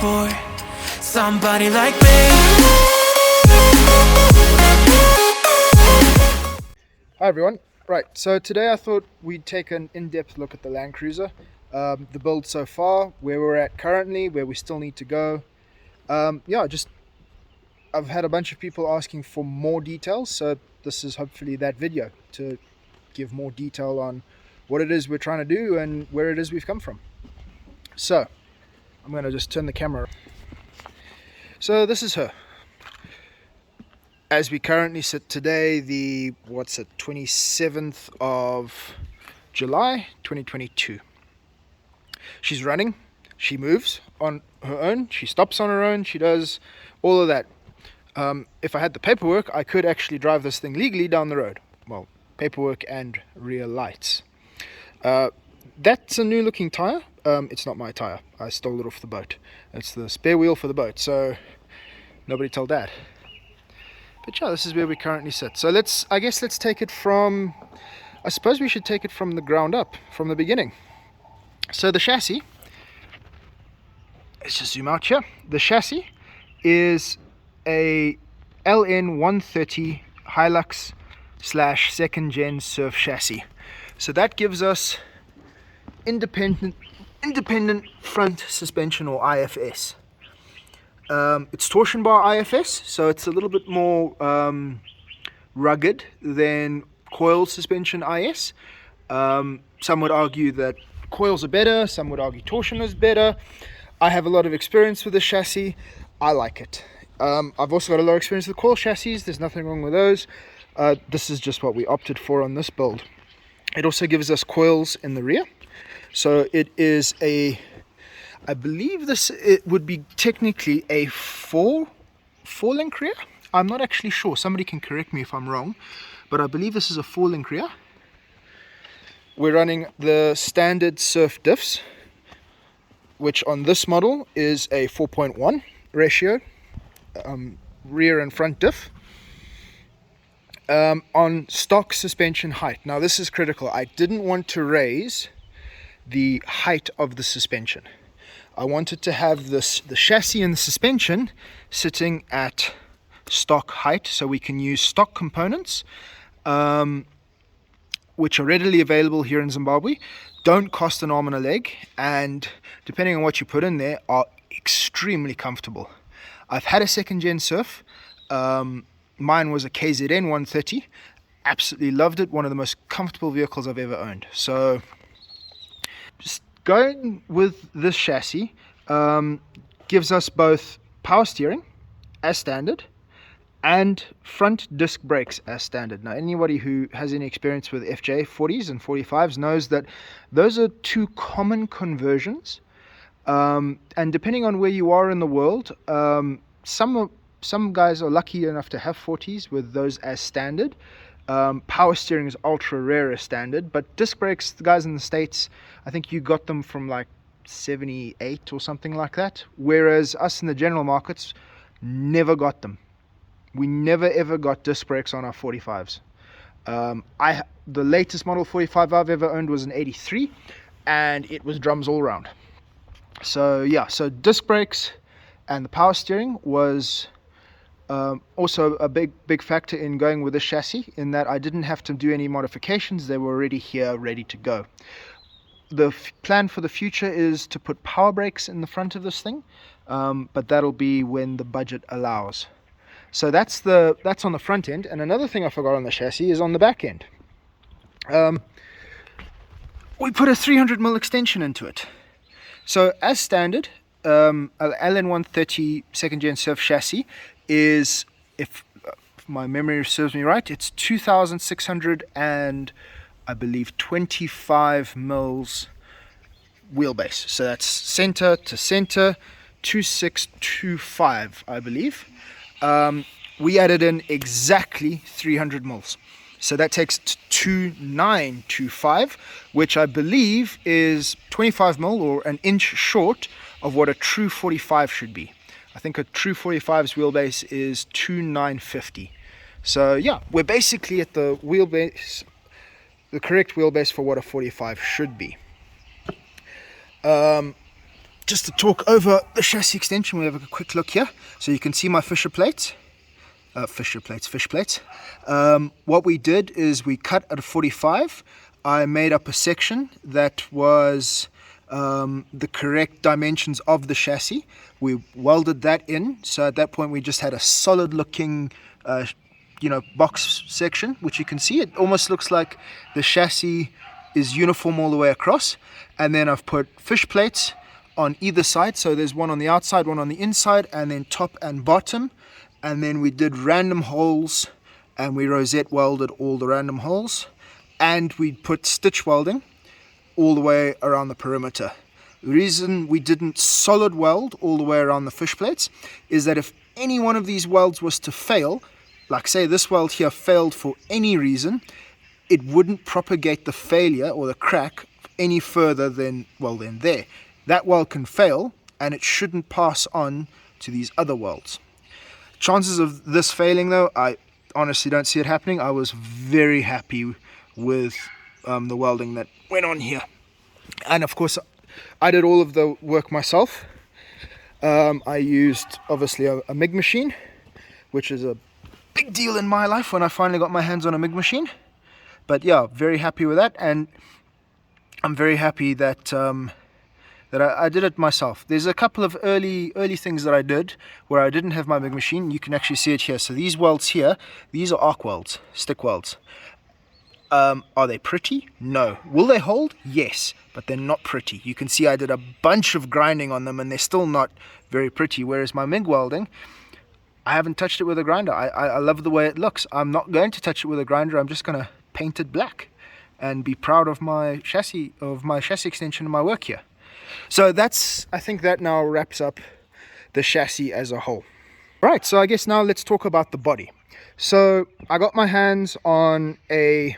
for somebody like me. Hi everyone. Right, so today I thought we'd take an in-depth look at the Land Cruiser, the build so far, where we're at currently, where we still need to go. I've had a bunch of people asking for more details, so this is hopefully that video to give more detail on what it is we're trying to do and where it is we've come from. So, I'm going to just turn the camera. So this is her. As we currently sit today, the 27th of July 2022. She's running, she moves on her own, she stops on her own, she does all of that. If I had the paperwork, I could actually drive this thing legally down the road. Well, paperwork and rear lights. That's a new looking tire. It's not my tire, I stole it off the boat. It's the spare wheel for the boat, so nobody tell Dad. But yeah, this is where we currently sit. So let's take it from, I suppose we should take it from the ground up, from the beginning. So the chassis, let's just zoom out here. The chassis is a LN 130 Hilux / second gen surf chassis. So that gives us independent front suspension, or IFS. It's torsion bar IFS, so it's a little bit more rugged than coil suspension IS. Some would argue that coils are better, some would argue torsion is better. I have a lot of experience with this chassis. I like it. I've also got a lot of experience with coil chassis. There's nothing wrong with those. This is just what we opted for on this build. It also gives us coils in the rear. So it is I believe it would be technically a four link rear. I'm not actually sure. Somebody can correct me if I'm wrong, but I believe this is a 4-link rear. We're running the standard surf diffs, which on this model is a 4.1 ratio, rear and front diff. On stock suspension height. Now this is critical. I didn't want to raise the height of the suspension. I wanted to have the chassis and the suspension sitting at stock height, so we can use stock components, which are readily available here in Zimbabwe, don't cost an arm and a leg, and depending on what you put in there, are extremely comfortable. I've had a second gen surf. Mine was a KZN 130. Absolutely loved it. One of the most comfortable vehicles I've ever owned. So just going with this chassis gives us both power steering as standard and front disc brakes as standard. Now anybody who has any experience with FJ 40s and 45s knows that those are two common conversions, and depending on where you are in the world, some guys are lucky enough to have 40s with those as standard. Power steering is ultra rare as standard, but disc brakes, the guys in the States, I think you got them from like 78 or something like that, whereas us in the general markets never got them. We never ever got disc brakes on our 45s. The latest model 45 I've ever owned was an 83, and it was drums all round. So yeah, so disc brakes and the power steering was also a big factor in going with this chassis, in that I didn't have to do any modifications. They were already here, ready to go. The plan for the future is to put power brakes in the front of this thing, but that'll be when the budget allows. So that's on the front end. And another thing I forgot on the chassis is on the back end. We put a 300mm extension into it. So as standard, LN130 second gen surf chassis is, if my memory serves me right, it's 2,600 and I believe 25 mils wheelbase. So that's center to center, 2625, I believe. We added in exactly 300 mils. So that takes 2925, which I believe is 25 mil or an inch short of what a true 45 should be. I think a true 45's wheelbase is 2950. So yeah, we're basically at the wheelbase, the correct wheelbase for what a 45 should be. To just to talk over the chassis extension, we have a quick look here. So you can see my fish plates. What we did is we cut at a 45. I made up a section that was the correct dimensions of the chassis. We welded that in, so at that point we just had a solid looking box section, which you can see. It almost looks like the chassis is uniform all the way across. And then I've put fish plates on either side, so there's one on the outside, one on the inside, and then top and bottom. And then we did random holes, and we rosette welded all the random holes, and we put stitch welding all the way around the perimeter. The reason we didn't solid weld all the way around the fish plates is that if any one of these welds was to fail, like say this weld here failed for any reason, it wouldn't propagate the failure or the crack any further than there. That weld can fail, and it shouldn't pass on to these other welds. Chances of this failing, though, I honestly don't see it happening. I was very happy with the welding that went on here. And of course, I did all of the work myself. I used, obviously, a MIG machine, which is a big deal in my life when I finally got my hands on a MIG machine. But yeah, very happy with that. And I'm very happy that I did it myself. There's a couple of early things that I did where I didn't have my MIG machine. You can actually see it here. So these welds here, these are arc welds, stick welds. Are they pretty? No. Will they hold? Yes, but they're not pretty. You can see I did a bunch of grinding on them, and they're still not very pretty. Whereas my MIG welding, I haven't touched it with a grinder. I love the way it looks. I'm not going to touch it with a grinder. I'm just going to paint it black and be proud of my chassis extension and my work here. So I think that now wraps up the chassis as a whole. Right, so I guess now let's talk about the body. So I got my hands on a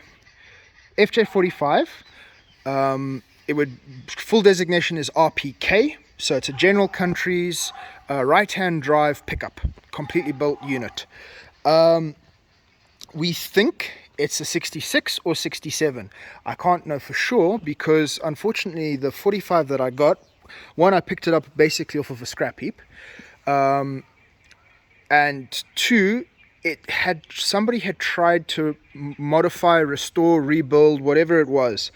FJ45. Full designation is RPK, so it's a General Countries right-hand drive pickup, completely built unit. We think it's a 66 or 67. I can't know for sure because unfortunately the 45 that I got, one, I picked it up basically off of a scrap heap, and two, somebody had tried to modify, restore, rebuild, whatever it was.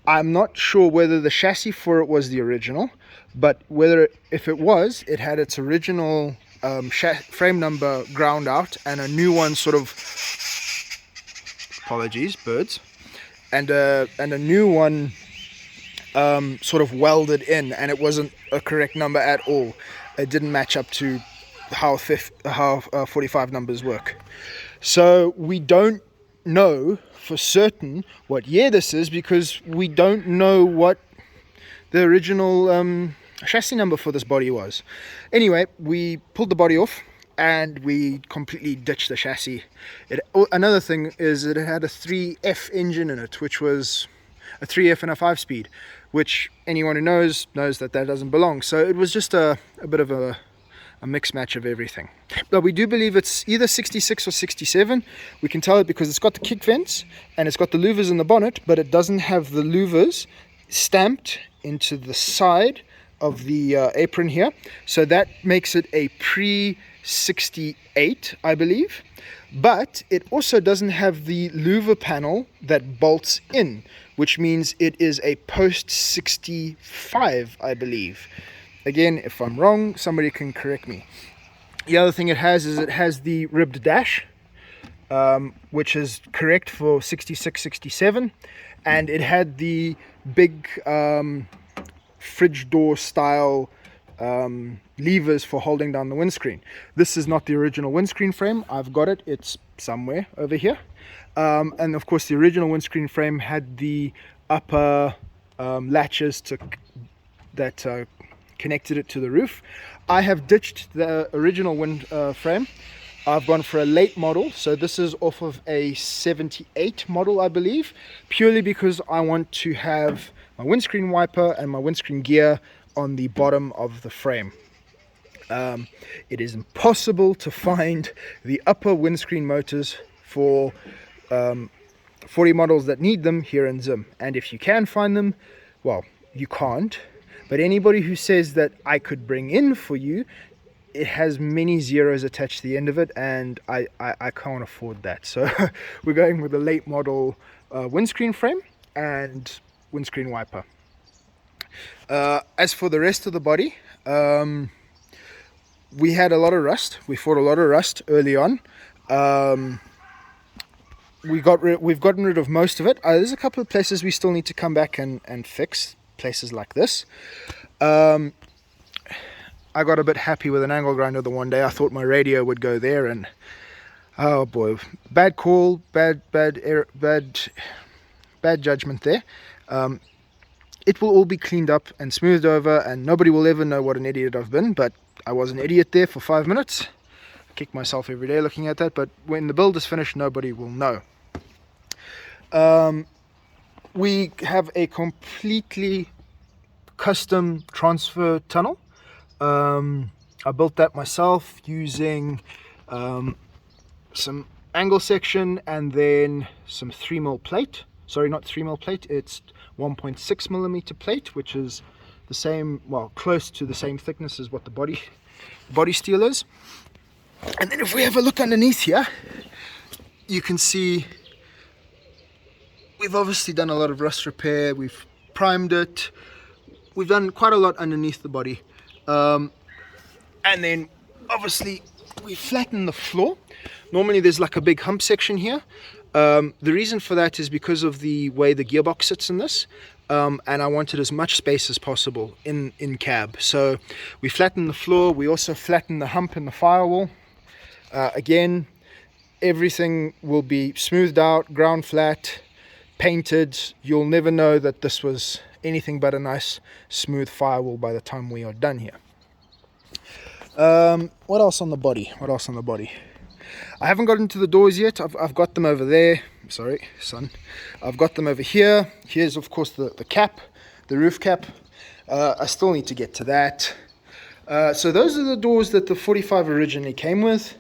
I'm not sure whether the chassis for it was the original, but if it was, it had its original frame number ground out and a new one sort of, apologies, birds, and a new one sort of welded in, and it wasn't a correct number at all. It didn't match up to how 45 numbers work. So we don't know for certain what year this is because we don't know what the original chassis number for this body was. Anyway, we pulled the body off and we completely ditched the chassis. Another thing is that it had a 3F engine in it, which was a 3F and a 5-speed, which anyone who knows that doesn't belong. So it was just a bit of a mixed match of everything. But we do believe it's either 66 or 67. We can tell it because it's got the kick vents and it's got the louvers in the bonnet, but it doesn't have the louvers stamped into the side of the apron here. So that makes it a pre-68, I believe. But it also doesn't have the louver panel that bolts in, which means it is a post-65, I believe. Again, if I'm wrong, somebody can correct me. The other thing it has is it has the ribbed dash, which is correct for 66, 67. And it had the big fridge door style levers for holding down the windscreen. This is not the original windscreen frame. I've got it. It's somewhere over here. And of course, the original windscreen frame had the upper latches that connected it to the roof. I have ditched the original frame. I've gone for a late model, so this is off of a 78 model, I believe, purely because I want to have my windscreen wiper and my windscreen gear on the bottom of the frame. It is impossible to find the upper windscreen motors for 40 models that need them here in Zim, and if you can find them, well, you can't, But anybody who says that I could bring in for you, it has many zeros attached to the end of it, and I can't afford that. So we're going with a late model windscreen frame and windscreen wiper. As for the rest of the body, we had a lot of rust. We fought a lot of rust early on. We've gotten rid of most of it. There's a couple of places we still need to come back and fix, places like this. I got a bit happy with an angle grinder the one day. I thought my radio would go there, and oh boy, bad call, bad judgment there. It will all be cleaned up and smoothed over, and nobody will ever know what an idiot I've been, but I was an idiot there for 5 minutes. I kick myself every day looking at that, but when the build is finished, nobody will know. We have a completely custom transfer tunnel. I built that myself using some angle section and then some 3mm plate. Sorry, not 3mm plate, it's 1.6mm plate, which is the same, well, close to the same thickness as what the body steel is. And then if we have a look underneath here, you can see we've obviously done a lot of rust repair. We've primed it. We've done quite a lot underneath the body. And then obviously we flatten the floor. Normally there's like a big hump section here. The reason for that is because of the way the gearbox sits in this, and I wanted as much space as possible in cab. So we flatten the floor. We also flatten the hump in the firewall. Again, everything will be smoothed out, ground flat, painted. You'll never know that this was anything but a nice smooth firewall by the time we are done here. What else on the body? I haven't got into the doors yet. I've got them over there. Sorry, son. I've got them over here. Here's, of course, the cap, the roof cap. I still need to get to that. So those are the doors that the 45 originally came with.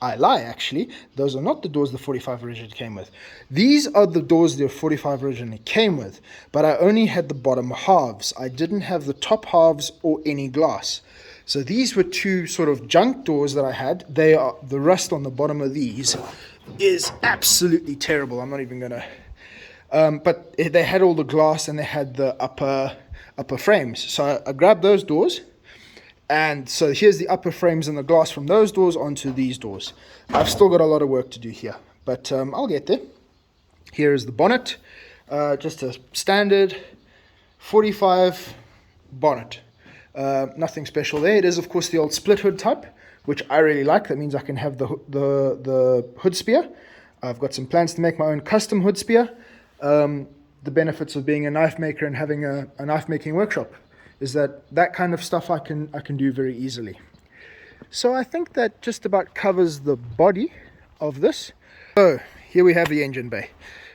I lie, actually. Those are not the doors the 45 originally came with. These are the doors the 45 originally came with, but I only had the bottom halves. I didn't have the top halves or any glass. So these were two sort of junk doors that I had. The rust on the bottom of these is absolutely terrible. I'm not even gonna. But they had all the glass and they had the upper frames. So I grabbed those doors, and so here's the upper frames and the glass from those doors onto these doors. I've still got a lot of work to do here, but I'll get there. Here is the bonnet, just a standard 45 bonnet. Nothing special there. It is, of course, the old split hood type, which I really like. That means I can have the hood spear. I've got some plans to make my own custom hood spear. The benefits of being a knife maker and having a knife making workshop is that kind of stuff I can do very easily. So I think that just about covers the body of this. So here we have the engine bay.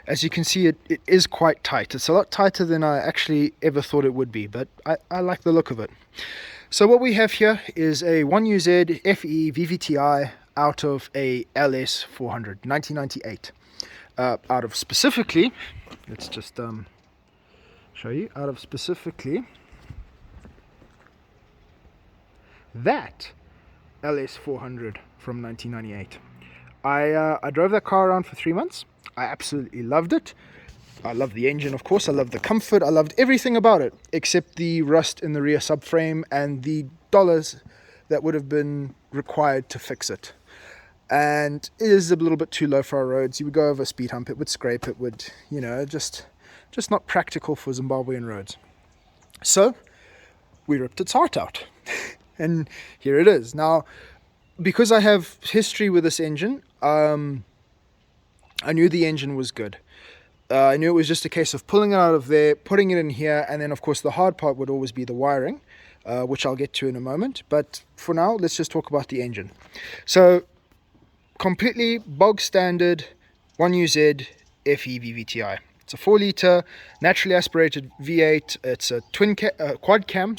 As you can see, it is quite tight. It's a lot tighter than I actually ever thought it would be, but I like the look of it. So what we have here is a 1UZ FE VVTi out of a LS 400, 1998. Out of specifically, let's just show you, out of specifically that LS 400 from 1998. I drove that car around for 3 months. I absolutely loved it. I love the engine, of course. I love the comfort. I loved everything about it except the rust in the rear subframe and the dollars that would have been required to fix it. And it is a little bit too low for our roads. You would go over a speed hump, it would scrape, it would, just not practical for Zimbabwean roads. So we ripped its heart out. And here it is. Now, because I have history with this engine, I knew the engine was good. I knew it was just a case of pulling it out of there, putting it in here, and then of course the hard part would always be the wiring, which I'll get to in a moment. But for now, let's just talk about the engine. So, completely bog standard 1UZ FE VVTi. It's a 4-liter naturally aspirated V8. It's a quad cam,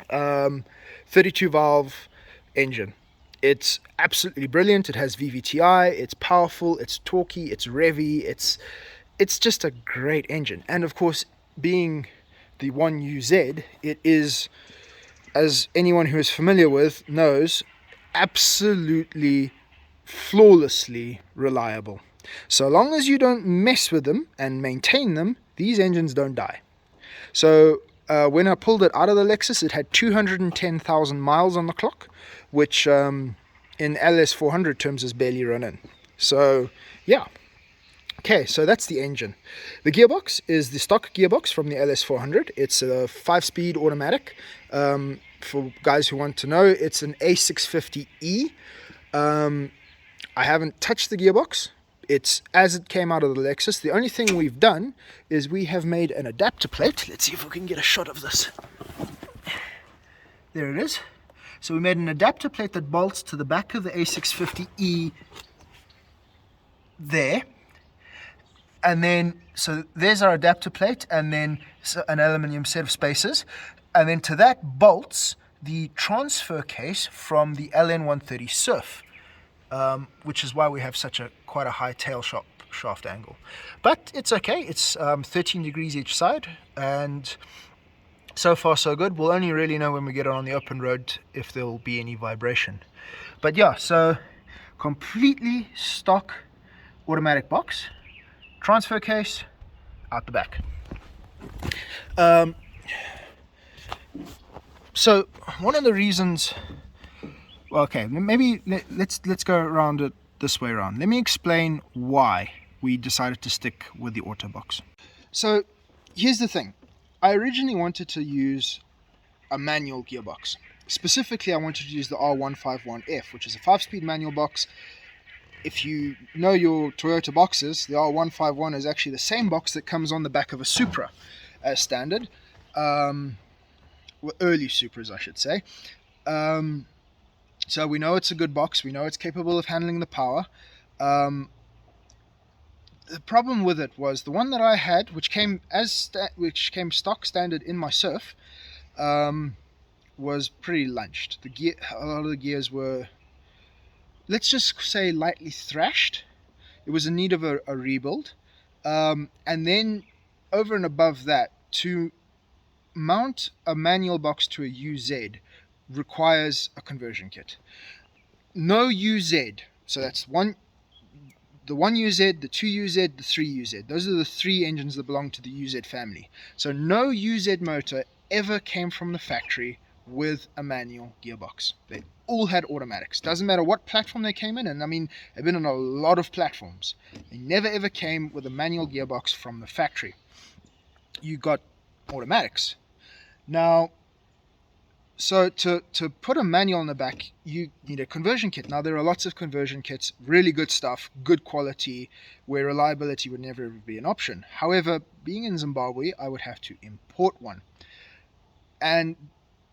32 valve engine. It's absolutely brilliant. It has VVTi, it's powerful, it's torquey, it's revvy, it's just a great engine. And of course, being the 1UZ, it is, as anyone who is familiar with knows, absolutely flawlessly reliable. So long as you don't mess with them and maintain them, these engines don't die. So when I pulled it out of the Lexus, it had 210,000 miles on the clock, which in LS400 terms is barely run in. So yeah. Okay, so that's the engine. The gearbox is the stock gearbox from the LS400. It's a 5-speed automatic. For guys who want to know, it's an A650E. I haven't touched the gearbox. It's as it came out of the Lexus. The only thing we've done is we have made an adapter plate. Let's see if we can get a shot of this. There it is. So we made an adapter plate that bolts to the back of the A650E there. And then, so there's our adapter plate, and then an aluminium set of spacers. And then to that bolts the transfer case from the LN130 Surf, which is why we have quite a high tail shaft angle. But it's okay, it's 13 degrees each side, and so far so good. We'll only really know when we get on the open road if there will be any vibration. But yeah, so completely stock automatic box. Transfer case out the back. So one of the reasons, well, okay, maybe let's go around it this way around. Let me explain why we decided to stick with the auto box. So here's the thing. I originally wanted to use a manual gearbox. Specifically, I wanted to use the R151F, which is a 5-speed manual box. If you know your Toyota boxes, the R151 is actually the same box that comes on the back of a Supra as standard. Well, early Supras, I should say. So we know it's a good box. We know it's capable of handling the power. The problem with it was the one that I had, which came stock standard in my Surf, was pretty lunched. A lot of the gears were, let's just say, lightly thrashed. It was in need of a rebuild. And then over and above that, to mount a manual box to a UZ requires a conversion kit. No UZ, so that's the 1UZ, the 2UZ, the 3UZ. Those are the 3 engines that belong to the UZ family. So no UZ motor ever came from the factory with a manual gearbox. They all had automatics. Doesn't matter what platform they came in, and I mean, they've been on a lot of platforms. They never ever came with a manual gearbox from the factory. You got automatics. Now, so to put a manual in the back, you need a conversion kit. Now, there are lots of conversion kits, really good stuff, good quality, where reliability would never ever be an option. However, being in Zimbabwe, I would have to import one. And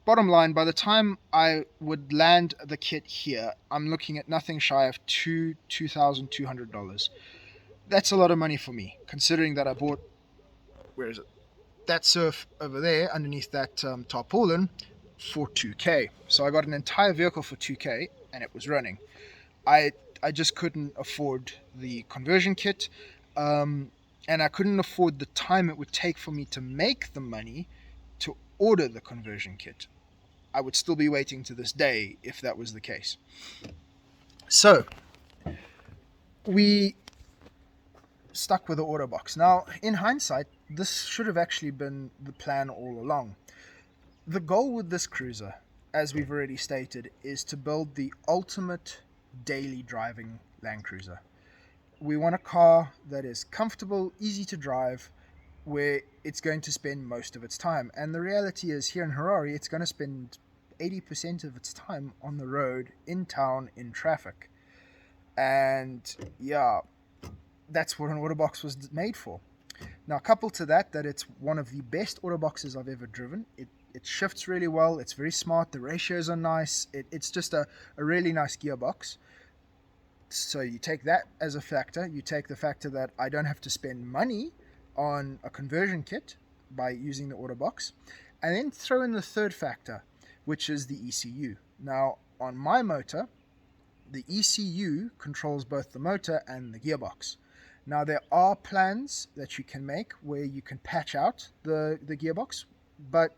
bottom line, by the time I would land the kit here, I'm looking at nothing shy of $2,200. That's a lot of money for me, considering that I bought, where is it? That Surf over there, underneath that tarpaulin, for $2K. So I got an entire vehicle for $2K, and it was running. I just couldn't afford the conversion kit, and I couldn't afford the time it would take for me to make the money to order the conversion kit. I would still be waiting to this day if that was the case. So we stuck with the auto box. Now, in hindsight, this should have actually been the plan all along. The goal with this cruiser, as we've already stated, is to build the ultimate daily driving Land Cruiser. We want a car that is comfortable, easy to drive, where it's going to spend most of its time. And the reality is, here in Harare, it's going to spend 80% of its time on the road, in town, in traffic. And yeah, that's what an Autobox was made for. Now, coupled to that it's one of the best Autoboxes I've ever driven. It shifts really well. It's very smart. The ratios are nice. It's just a really nice gearbox. So you take that as a factor. You take the factor that I don't have to spend money on a conversion kit by using the Autobox. And then throw in the third factor, which is the ECU. Now, on my motor, the ECU controls both the motor and the gearbox. Now there are plans that you can make where you can patch out the gearbox, but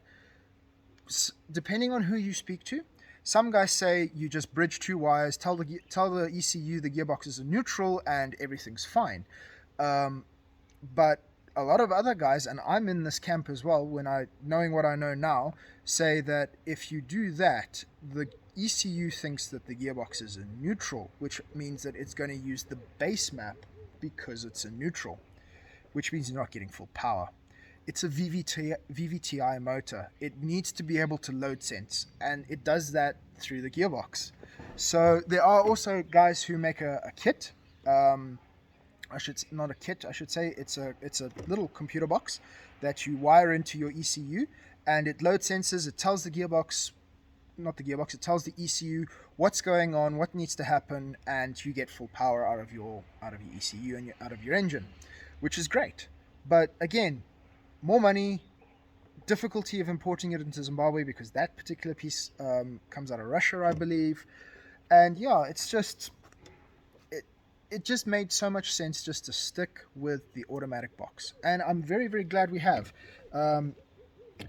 depending on who you speak to, some guys say you just bridge two wires, tell the ECU the gearbox is a neutral and everything's fine. But a lot of other guys, and I'm in this camp as well, knowing what I know now, say that if you do that, the ECU thinks that the gearbox is a neutral, which means that it's going to use the base map because it's a neutral, which means you're not getting full power. It's a VVTi motor. It needs to be able to load sense, and it does that through the gearbox. So there are also guys who make a kit. Not a kit. I should say it's a little computer box that you wire into your ECU, and it load sensors. It tells the gearbox, not the gearbox. It tells the ECU what's going on, what needs to happen, and you get full power out of your ECU and out of your engine, which is great. But again, more money, difficulty of importing it into Zimbabwe because that particular piece comes out of Russia, I believe. And yeah, it's just it just made so much sense just to stick with the automatic box, and I'm very, very glad we have.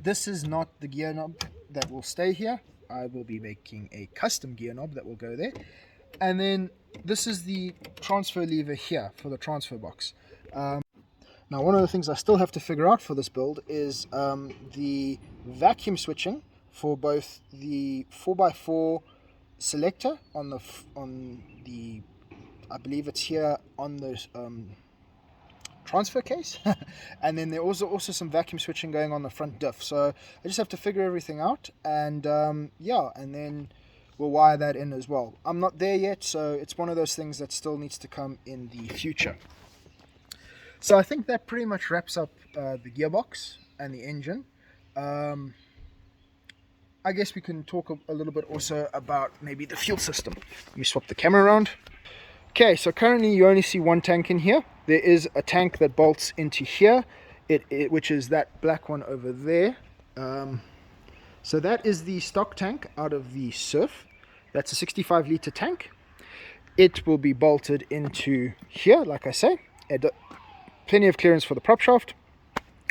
This is not the gear knob that will stay here. I will be making a custom gear knob that will go there, and then this is the transfer lever here for the transfer box. Now, one of the things I still have to figure out for this build is the vacuum switching for both the 4x4 selector on the I believe it's here on the transfer case, and then there also some vacuum switching going on the front diff. So I just have to figure everything out, and yeah, and then we'll wire that in as well. I'm not there yet, so it's one of those things that still needs to come in the future. So I think that pretty much wraps up the gearbox and the engine. I guess we can talk a little bit also about maybe the fuel system. Let me swap the camera around. Okay, so currently you only see one tank in here. There is a tank that bolts into here, which is that black one over there. So that is the stock tank out of the Surf. That's a 65 litre tank. It will be bolted into here, like I say. Plenty of clearance for the prop shaft.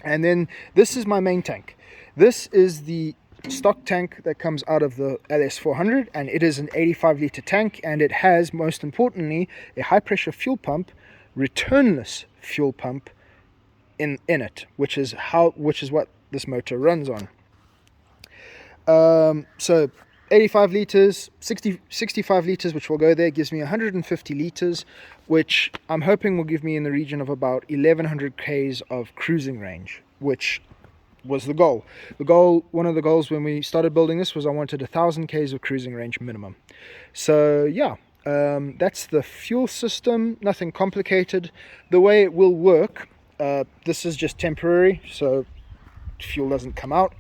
And then this is my main tank. This is the stock tank that comes out of the LS400, and it is an 85 litre tank, and it has, most importantly, a high pressure fuel pump, returnless fuel pump in it, which is what this motor runs on. So 85 litres, 65 litres, which will go there, gives me 150 litres, which I'm hoping will give me in the region of about 1100 k's of cruising range, which was the goal. One of the goals when we started building this was I wanted 1000 k's of cruising range minimum. So yeah, that's the fuel system. Nothing complicated. The way it will work, this is just temporary, so fuel doesn't come out.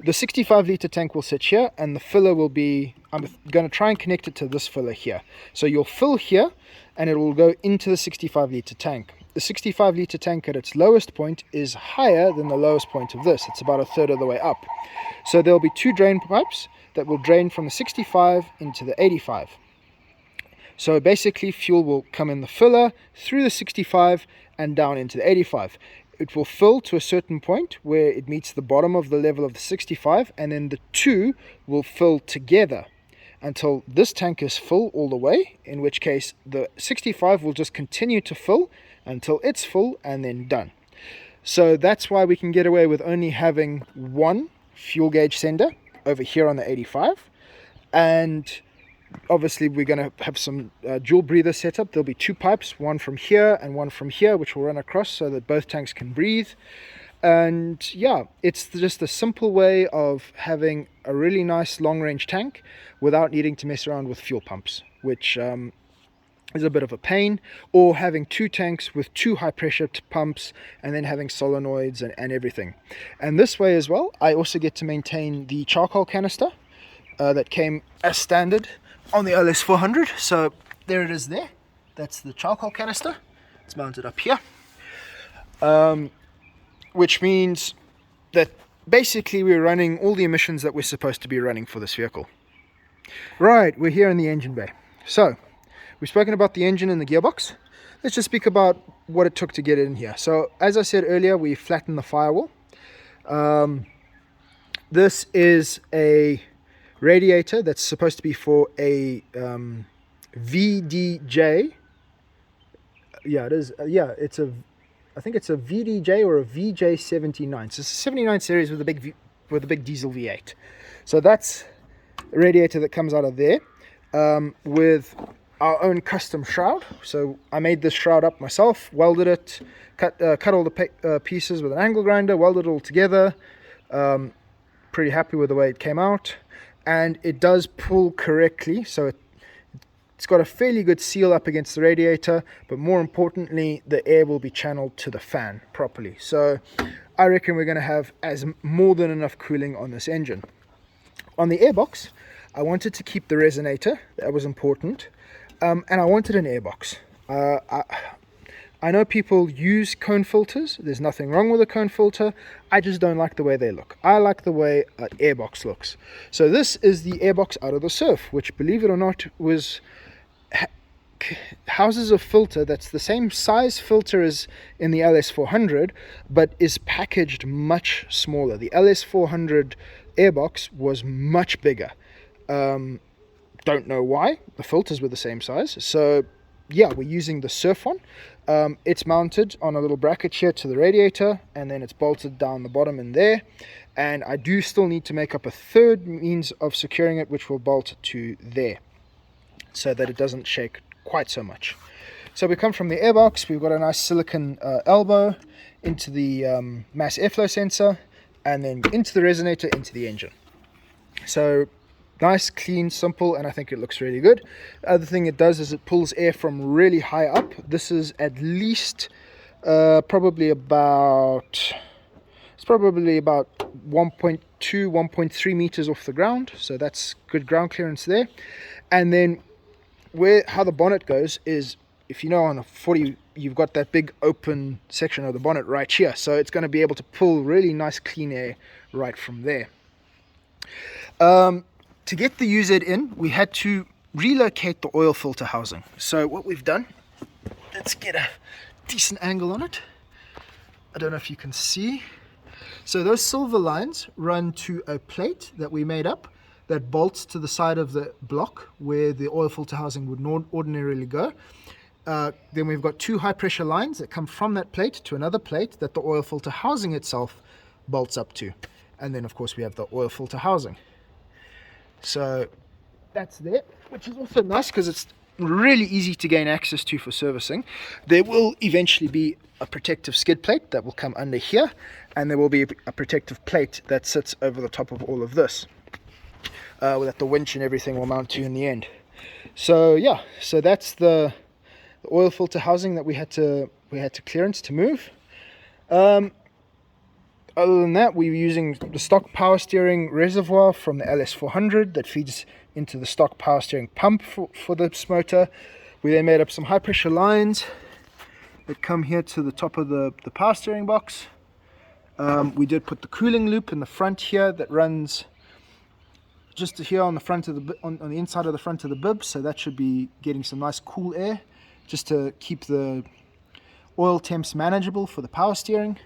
The 65 litre tank will sit here, and the filler will be, I'm going to try and connect it to this filler here. So you'll fill here and it will go into the 65 litre tank. The 65 litre tank at its lowest point is higher than the lowest point of this. It's about a third of the way up. So there'll be two drain pipes that will drain from the 65 into the 85. So basically fuel will come in the filler through the 65 and down into the 85. It will fill to a certain point where it meets the bottom of the level of the 65, and then the two will fill together until this tank is full all the way, in which case the 65 will just continue to fill until it's full and then done. So that's why we can get away with only having one fuel gauge sender over here on the 85, and obviously we're going to have some dual breather setup. There'll be two pipes, one from here and one from here, which will run across so that both tanks can breathe. And yeah, it's just a simple way of having a really nice long range tank without needing to mess around with fuel pumps, which is a bit of a pain, or having two tanks with two high pressure pumps and then having solenoids and everything. And this way as well, I also get to maintain the charcoal canister that came as standard on the LS400. So there it is there. That's the charcoal canister. It's mounted up here. Which means that basically we're running all the emissions that we're supposed to be running for this vehicle. Right, we're here in the engine bay. So we've spoken about the engine and the gearbox. let's just speak about what it took to get it in here. So as I said earlier, we flattened the firewall. This is a radiator that's supposed to be for a VDJ. Yeah, it is. It's a. I think it's a VDJ or a VJ79. So it's a 79 series with a big diesel V8. So that's a radiator that comes out of there with our own custom shroud. So I made this shroud up myself, welded it, cut all the pieces with an angle grinder, welded it all together. Pretty happy with the way it came out, and it does pull correctly, so it's got a fairly good seal up against the radiator, but more importantly the air will be channeled to the fan properly. So I reckon we're going to have more than enough cooling on this engine. On the airbox, I wanted to keep the resonator. That was important, and I wanted an airbox. I know people use cone filters. There's nothing wrong with a cone filter. I just don't like the way they look. I like the way an airbox looks. So this is the airbox out of the Surf, which, believe it or not, houses a filter that's the same size filter as in the LS400, but is packaged much smaller. The LS400 airbox was much bigger. Don't know why. The filters were the same size. So yeah, we're using the Surf one. It's mounted on a little bracket here to the radiator, and then it's bolted down the bottom in there. And I do still need to make up a third means of securing it, which will bolt to there so that it doesn't shake quite so much. So we come from the airbox, we've got a nice silicon elbow into the mass airflow sensor, and then into the resonator, into the engine. So nice, clean, simple, and I think it looks really good. The other thing it does is it pulls air from really high up. This is at least probably about 1.2, 1.3 meters off the ground, so that's good ground clearance there. And then how the bonnet goes is, if you know, on a 40 you've got that big open section of the bonnet right here, so it's going to be able to pull really nice clean air right from there. To get the UZ in, we had to relocate the oil filter housing. So what we've done, let's get a decent angle on it. I don't know if you can see. So those silver lines run to a plate that we made up that bolts to the side of the block where the oil filter housing would ordinarily go. Then we've got two high pressure lines that come from that plate to another plate that the oil filter housing itself bolts up to. And then of course we have the oil filter housing. So that's there, which is also nice because it's really easy to gain access to for servicing. There will eventually be a protective skid plate that will come under here, and there will be a protective plate that sits over the top of all of this that the winch and everything will mount to in the end. So yeah, so that's the oil filter housing that we had to clearance to move. Other than that, we were using the stock power steering reservoir from the LS400 that feeds into the stock power steering pump for this motor. We then made up some high pressure lines that come here to the top of the power steering box. We did put the cooling loop in the front here that runs just here on the front of on the inside of the front of the bib, so that should be getting some nice cool air just to keep the oil temps manageable for the power steering.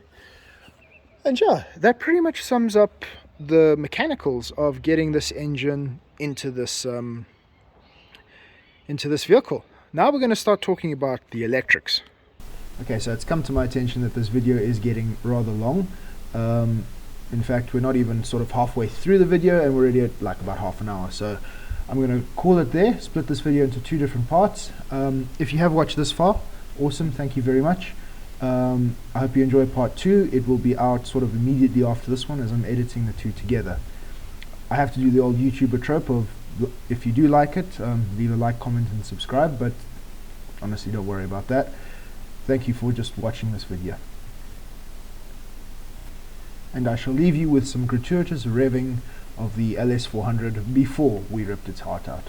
And yeah, that pretty much sums up the mechanicals of getting this engine into this vehicle. Now we're going to start talking about the electrics. Okay, so it's come to my attention that this video is getting rather long. In fact, we're not even sort of halfway through the video and we're already at like about half an hour. So I'm going to call it there, split this video into two different parts. If you have watched this far, awesome, thank you very much. I hope you enjoy part 2. It will be out sort of immediately after this one as I'm editing the two together. I have to do the old YouTuber trope of, if you do like it, leave a like, comment and subscribe, but honestly don't worry about that. Thank you for just watching this video. And I shall leave you with some gratuitous revving of the LS400 before we ripped its heart out.